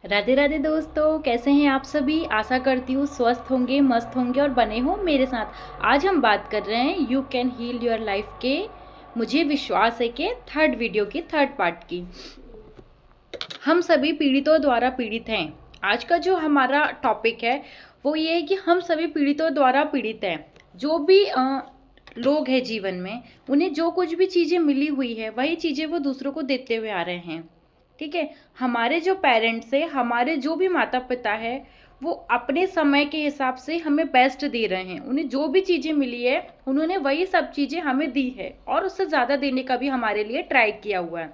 राधे राधे दोस्तों, कैसे हैं आप सभी। आशा करती हूँ स्वस्थ होंगे, मस्त होंगे और बने हो मेरे साथ। आज हम बात कर रहे हैं you can heal your life के मुझे विश्वास है के थर्ड वीडियो की थर्ड पार्ट की। हम सभी पीड़ितों द्वारा पीड़ित हैं। आज का जो हमारा टॉपिक है वो ये है कि हम सभी पीड़ितों द्वारा पीड़ित हैं। जो भी लोग हैं जीवन में, उन्हें जो कुछ भी चीज़ें मिली हुई है वही चीज़ें वो दूसरों को देते हुए आ रहे हैं। ठीक है। हमारे जो पेरेंट्स है, हमारे जो भी माता पिता है, वो अपने समय के हिसाब से हमें बेस्ट दे रहे हैं। उन्हें जो भी चीज़ें मिली है उन्होंने वही सब चीज़ें हमें दी है और उससे ज़्यादा देने का भी हमारे लिए ट्राई किया हुआ है।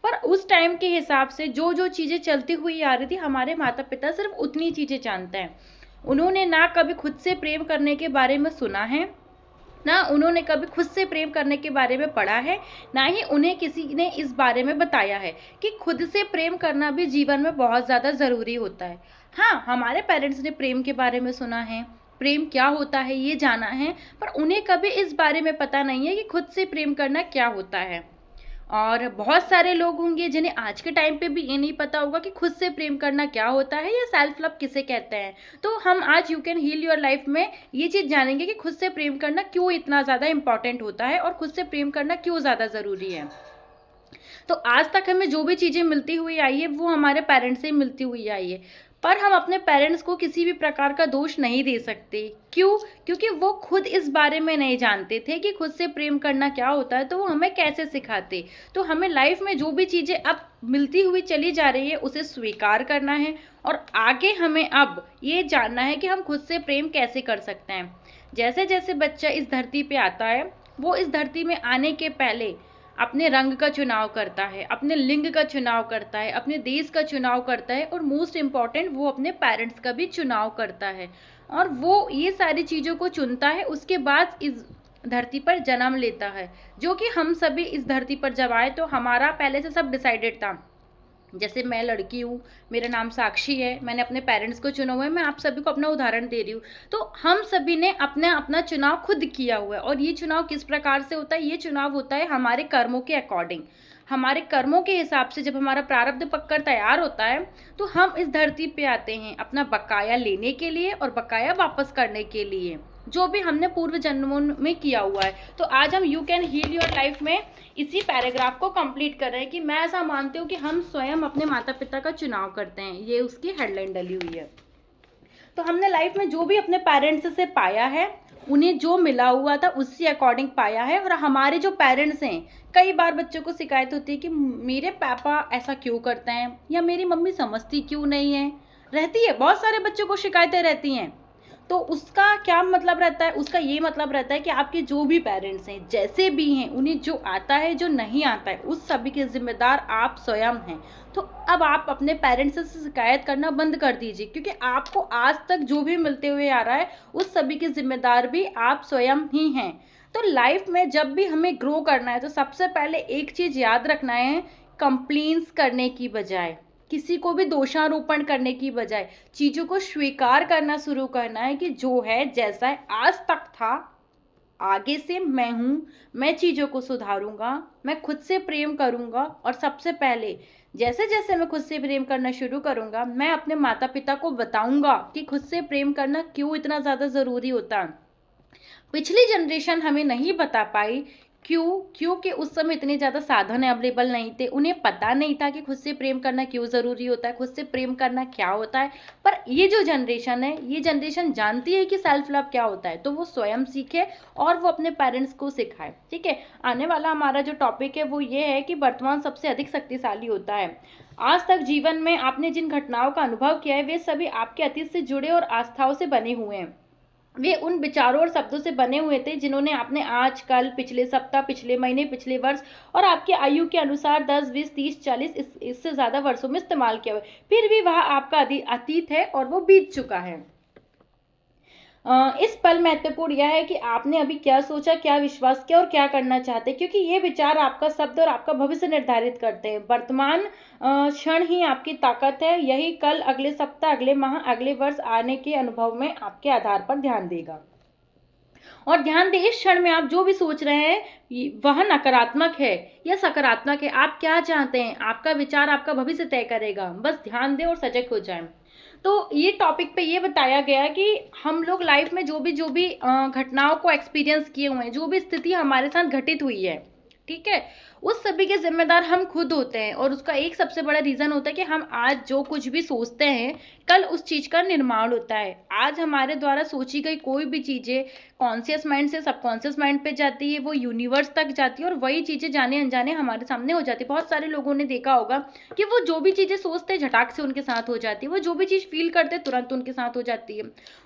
पर उस टाइम के हिसाब से जो जो चीज़ें चलती हुई आ रही थी, हमारे माता पिता सिर्फ उतनी चीज़ें जानते हैं। उन्होंने ना कभी खुद से प्रेम करने के बारे में सुना है, ना उन्होंने कभी खुद से प्रेम करने के बारे में पढ़ा है, ना ही उन्हें किसी ने इस बारे में बताया है कि खुद से प्रेम करना भी जीवन में बहुत ज़्यादा ज़रूरी होता है। हाँ, हमारे पेरेंट्स ने प्रेम के बारे में सुना है, प्रेम क्या होता है ये जाना है, पर उन्हें कभी इस बारे में पता नहीं है कि खुद से प्रेम करना क्या होता है। और बहुत सारे लोग होंगे जिन्हें आज के टाइम पे भी ये नहीं पता होगा कि खुद से प्रेम करना क्या होता है या सेल्फ लव किसे कहते हैं। तो हम आज you can heal your life में ये चीज़ जानेंगे कि खुद से प्रेम करना क्यों इतना ज़्यादा इंपॉर्टेंट होता है और खुद से प्रेम करना क्यों ज़्यादा ज़रूरी है। तो आज तक हमें जो भी चीज़ें मिलती हुई आई है वो हमारे पेरेंट्स से ही मिलती हुई आई है। पर हम अपने पेरेंट्स को किसी भी प्रकार का दोष नहीं दे सकते। क्यों? क्योंकि वो खुद इस बारे में नहीं जानते थे कि खुद से प्रेम करना क्या होता है, तो वो हमें कैसे सिखाते। तो हमें लाइफ में जो भी चीज़ें अब मिलती हुई चली जा रही है उसे स्वीकार करना है और आगे हमें अब ये जानना है कि हम खुद से प्रेम कैसे कर सकते हैं। जैसे जैसे बच्चा इस धरती पे आता है, वो इस धरती में आने के पहले अपने रंग का चुनाव करता है, अपने लिंग का चुनाव करता है, अपने देश का चुनाव करता है और मोस्ट इम्पॉर्टेंट वो अपने पेरेंट्स का भी चुनाव करता है। और वो ये सारी चीज़ों को चुनता है, उसके बाद इस धरती पर जन्म लेता है। जो कि हम सभी इस धरती पर जब आए तो हमारा पहले से सब डिसाइडेड था। जैसे मैं लड़की हूँ, मेरा नाम साक्षी है, मैंने अपने पेरेंट्स को चुना हुआ है, मैं आप सभी को अपना उदाहरण दे रही हूँ। तो हम सभी ने अपना अपना चुनाव खुद किया हुआ है और ये चुनाव किस प्रकार से होता है, ये चुनाव होता है हमारे कर्मों के अकॉर्डिंग। हमारे कर्मों के हिसाब से जब हमारा प्रारब्ध पककर तैयार होता है तो हम इस धरती पे आते हैं अपना बकाया लेने के लिए और बकाया वापस करने के लिए, जो भी हमने पूर्व जन्मों में किया हुआ है। तो आज हम you can heal your life में इसी पैराग्राफ को कंप्लीट कर रहे हैं कि मैं ऐसा मानती हूँ कि हम स्वयं अपने माता पिता का चुनाव करते हैं। ये उसकी हेडलाइन डली हुई है। तो हमने लाइफ में जो भी अपने पेरेंट्स से पाया है, उन्हें जो मिला हुआ था उससे अकॉर्डिंग पाया है। और हमारे जो पेरेंट्स हैं, कई बार बच्चों को शिकायत होती है कि मेरे पापा ऐसा क्यों करते हैं या मेरी मम्मी समझती क्यों नहीं है, रहती है, बहुत सारे बच्चों को शिकायतें रहती हैं। तो उसका क्या मतलब रहता है, उसका ये मतलब रहता है कि आपके जो भी पेरेंट्स हैं, जैसे भी हैं, उन्हें जो आता है जो नहीं आता है उस सभी के जिम्मेदार आप स्वयं हैं। तो अब आप अपने पेरेंट्स से शिकायत करना बंद कर दीजिए, क्योंकि आपको आज तक जो भी मिलते हुए आ रहा है उस सभी के जिम्मेदार भी आप स्वयं ही हैं। तो लाइफ में जब भी हमें ग्रो करना है तो सबसे पहले एक चीज़ याद रखना है, कंप्लेंट्स करने की बजाय, किसी को भी दोषारोपण करने की बजाय चीज़ों को स्वीकार करना शुरू करना है कि जो है जैसा है आज तक था, आगे से मैं हूँ, मैं चीज़ों को सुधारूंगा, मैं खुद से प्रेम करूंगा। और सबसे पहले जैसे जैसे मैं खुद से प्रेम करना शुरू करूंगा, मैं अपने माता पिता को बताऊंगा कि खुद से प्रेम करना क्यों इतना ज़्यादा ज़रूरी होता है। पिछली जनरेशन हमें नहीं बता पाई। क्यों? क्योंकि उस समय इतने ज़्यादा साधन अवेलेबल नहीं थे, उन्हें पता नहीं था कि खुद से प्रेम करना क्यों ज़रूरी होता है, खुद से प्रेम करना क्या होता है। पर ये जो जनरेशन है, ये जनरेशन जानती है कि सेल्फ लव क्या होता है, तो वो स्वयं सीखे और वो अपने पेरेंट्स को सिखाए। ठीक है। आने वाला हमारा जो टॉपिक है वो ये है कि वर्तमान सबसे अधिक शक्तिशाली होता है। आज तक जीवन में आपने जिन घटनाओं का अनुभव किया है वे सभी आपके अतीत से जुड़े और आस्थाओं से बने हुए हैं। वे उन विचारों और शब्दों से बने हुए थे जिन्होंने आपने आज, कल, पिछले सप्ताह, पिछले महीने, पिछले वर्ष और आपकी आयु के अनुसार 10, 20, 30, 40 इससे ज़्यादा वर्षों में इस्तेमाल किया हुआ है। फिर भी वह आपका अतीत है और वो बीत चुका है। इस पल महत्वपूर्ण यह है कि आपने अभी क्या सोचा, क्या विश्वास किया और क्या करना चाहते हैं, क्योंकि ये विचार आपका शब्द और आपका भविष्य निर्धारित करते हैं। वर्तमान क्षण ही आपकी ताकत है, यही कल, अगले सप्ताह, अगले माह, अगले वर्ष आने के अनुभव में आपके आधार पर ध्यान देगा। और ध्यान दें, इस क्षण में आप जो भी सोच रहे हैं वह नकारात्मक है या सकारात्मक है, आप क्या चाहते हैं, आपका विचार आपका भविष्य तय करेगा। बस ध्यान दें और सजग हो जाएं। तो ये टॉपिक पे ये बताया गया कि हम लोग लाइफ में जो भी घटनाओं को एक्सपीरियंस किए हुए हैं, जो भी स्थिति हमारे साथ घटित हुई है, ठीक है, उस सभी के जिम्मेदार हम खुद होते हैं। और उसका एक सबसे बड़ा रीज़न होता है कि हम आज जो कुछ भी सोचते हैं, कल उस चीज़ का निर्माण होता है। आज हमारे द्वारा सोची गई कोई भी चीज़ें कॉन्शियस माइंड से सबकॉन्शियस माइंड पे जाती है, वो यूनिवर्स तक जाती है, और वही चीज़ें जाने अनजाने हमारे सामने हो जाती है। बहुत सारे लोगों ने देखा होगा कि वो जो भी चीज़ें सोचते हैं झटाक से उनके साथ हो जाती है, वो जो भी चीज़ फील करते हैं तुरंत उनके साथ हो जाती है।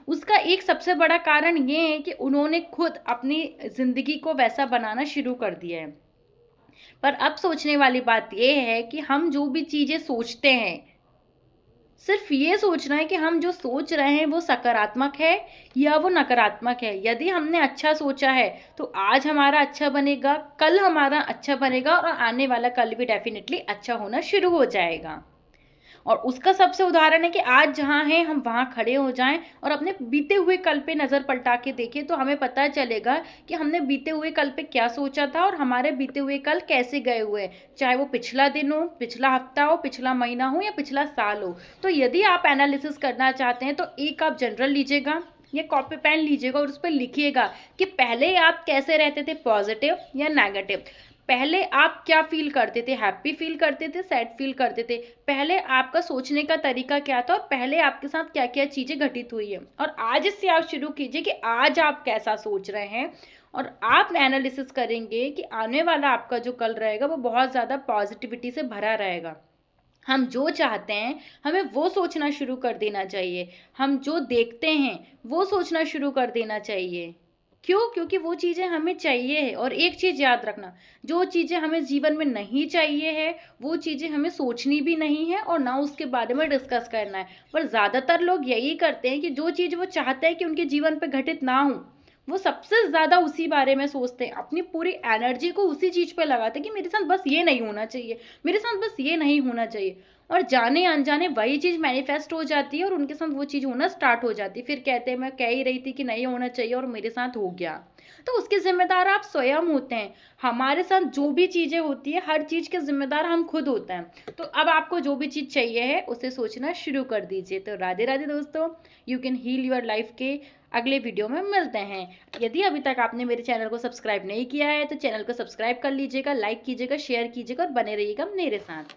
उसका एक सबसे बड़ा कारण ये है कि उन्होंने खुद अपनी ज़िंदगी को वैसा बनाना शुरू कर दिया है। पर अब सोचने वाली बात यह है कि हम जो भी चीज़ें सोचते हैं, सिर्फ ये सोचना है कि हम जो सोच रहे हैं वो सकारात्मक है या वो नकारात्मक है। यदि हमने अच्छा सोचा है तो आज हमारा अच्छा बनेगा, कल हमारा अच्छा बनेगा, और आने वाला कल भी डेफिनेटली अच्छा होना शुरू हो जाएगा। और उसका सबसे उदाहरण है कि आज जहाँ हैं हम वहाँ खड़े हो जाएं और अपने बीते हुए कल पे नज़र पलटा के देखें, तो हमें पता चलेगा कि हमने बीते हुए कल पे क्या सोचा था और हमारे बीते हुए कल कैसे गए हुए हैं। चाहे वो पिछला दिन हो, पिछला हफ्ता हो, पिछला महीना हो या पिछला साल हो। तो यदि आप एनालिसिस करना चाहते हैं तो एक आप जनरल लीजिएगा या कॉपी पेन लीजिएगा और उस पर लिखिएगा कि पहले आप कैसे रहते थे, पॉजिटिव या नेगेटिव। पहले आप क्या फील करते थे, हैप्पी फील करते थे, सैड फील करते थे, पहले आपका सोचने का तरीका क्या था और पहले आपके साथ क्या क्या चीज़ें घटित हुई है। और आज इससे आप शुरू कीजिए कि आज आप कैसा सोच रहे हैं, और आप एनालिसिस करेंगे कि आने वाला आपका जो कल रहेगा वो बहुत ज़्यादा पॉजिटिविटी से भरा रहेगा। हम जो चाहते हैं हमें वो सोचना शुरू कर देना चाहिए, हम जो देखते हैं वो सोचना शुरू कर देना चाहिए। क्यों? क्योंकि वो चीज़ें हमें चाहिए है। और एक चीज़ याद रखना, जो चीज़ें हमें जीवन में नहीं चाहिए है वो चीज़ें हमें सोचनी भी नहीं है और ना उसके बारे में डिस्कस करना है। पर ज़्यादातर लोग यही करते हैं कि जो चीज़ वो चाहते हैं कि उनके जीवन पे घटित ना हो, वो सबसे ज़्यादा उसी बारे में सोचते हैं, अपनी पूरी एनर्जी को उसी चीज़ पे लगाते हैं कि मेरे साथ बस ये नहीं होना चाहिए, मेरे साथ बस ये नहीं होना चाहिए। और जाने अनजाने वही चीज़ मैनिफेस्ट हो जाती है और उनके साथ वो चीज़ होना स्टार्ट हो जाती है। फिर कहते हैं मैं कह ही रही थी कि नहीं होना चाहिए और मेरे साथ हो गया। तो उसके ज़िम्मेदार आप स्वयं होते हैं। हमारे साथ जो भी चीज़ें होती है हर चीज़ के ज़िम्मेदार हम खुद होते हैं। तो अब आपको जो भी चीज़ चाहिए है उसे सोचना शुरू कर दीजिए। तो राधे राधे दोस्तों, you can heal your life के अगले वीडियो में मिलते हैं। यदि अभी तक आपने मेरे चैनल को सब्सक्राइब नहीं किया है तो चैनल को सब्सक्राइब कर लीजिएगा, लाइक कीजिएगा, शेयर कीजिएगा और बने रहिएगा मेरे साथ।